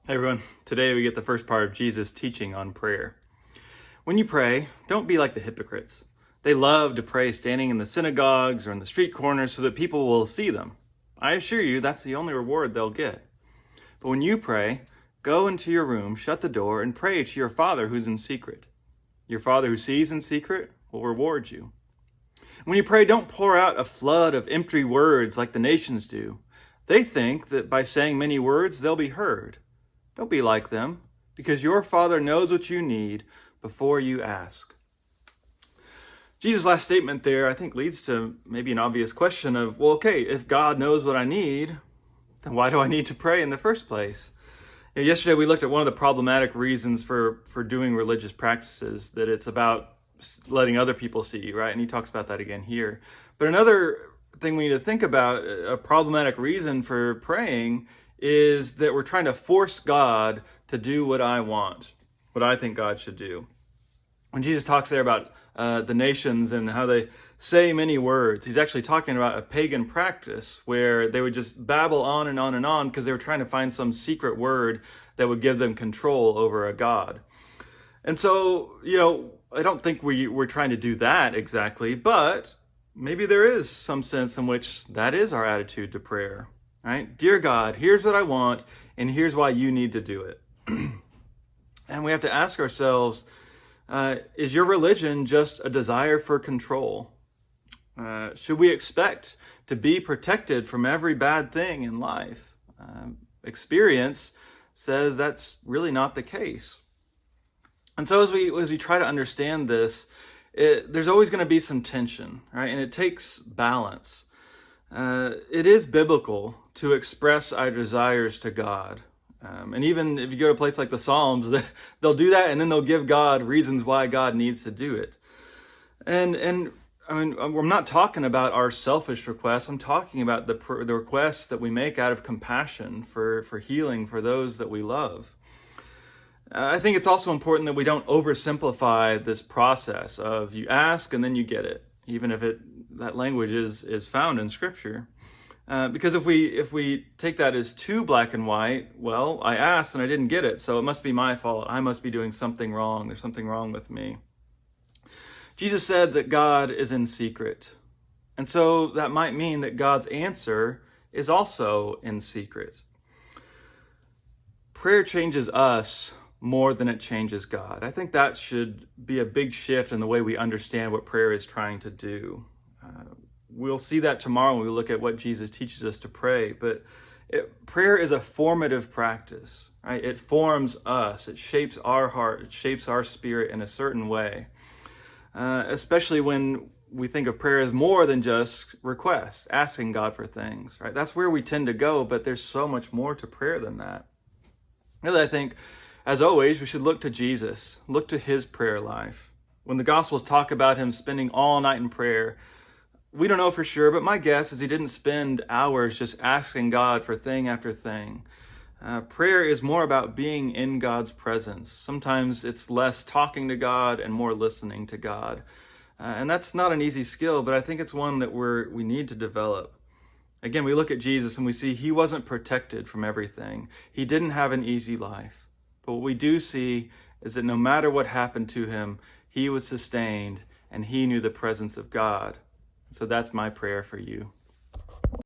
Hey everyone, today we get the first part of Jesus' teaching on prayer. When you pray, don't be like the hypocrites. They love to pray standing in the synagogues or in the street corners so that people will see them. I assure you that's the only reward they'll get. But when you pray, go into your room, shut the door, and pray to your Father who's in secret. Your Father who sees in secret will reward you. When you pray, don't pour out a flood of empty words like the nations do. They think that by saying many words, they'll be heard. Don't be like them, because your Father knows what you need before you ask. Jesus' last statement there, I think, leads to maybe an obvious question of, well, okay, if God knows what I need, then why do I need to pray in the first place? Yesterday we looked at one of the problematic reasons for doing religious practices, that it's about letting other people see you, right? And he talks about that again here. But another thing we need to think about, a problematic reason for praying, is that we're trying to force God to do what I want, what I think God should do. When Jesus talks there about the nations and how they say many words, he's actually talking about a pagan practice where they would just babble on and on and on because they were trying to find some secret word that would give them control over a God. And so, I don't think we're trying to do that exactly, but maybe there is some sense in which that is our attitude to prayer. Right? Dear God, here's what I want, and here's why you need to do it. And we have to ask ourselves, is your religion just a desire for control? Should we expect to be protected from every bad thing in life? Experience says that's really not the case. And so as we try to understand this, there's always going to be some tension, right? And it takes balance. It is biblical to express our desires to God. And even if you go to a place like the Psalms, they'll do that and then they'll give God reasons why God needs to do it. And I mean, I'm not talking about our selfish requests. I'm talking about the requests that we make out of compassion for healing for those that we love. I think it's also important that we don't oversimplify this process of you ask and then you get it, even if that language is found in Scripture. Because if we take that as too black and white, well, I asked and I didn't get it, so it must be my fault. I must be doing something wrong. There's something wrong with me. Jesus said that God is in secret. And so that might mean that God's answer is also in secret. Prayer changes us more than it changes God. I think that should be a big shift in the way we understand what prayer is trying to do. We'll see that tomorrow when we look at what Jesus teaches us to pray. But prayer is a formative practice, right? It forms us. It shapes our heart. It shapes our spirit in a certain way. Especially when we think of prayer as more than just requests, asking God for things, right? That's where we tend to go, but there's so much more to prayer than that. Really, I think, as always, we should look to Jesus, look to his prayer life. When the Gospels talk about him spending all night in prayer, we don't know for sure, but my guess is he didn't spend hours just asking God for thing after thing. Prayer is more about being in God's presence. Sometimes it's less talking to God and more listening to God. And that's not an easy skill, but I think it's one that we need to develop. Again, we look at Jesus and we see he wasn't protected from everything. He didn't have an easy life. But what we do see is that no matter what happened to him, he was sustained and he knew the presence of God. So that's my prayer for you.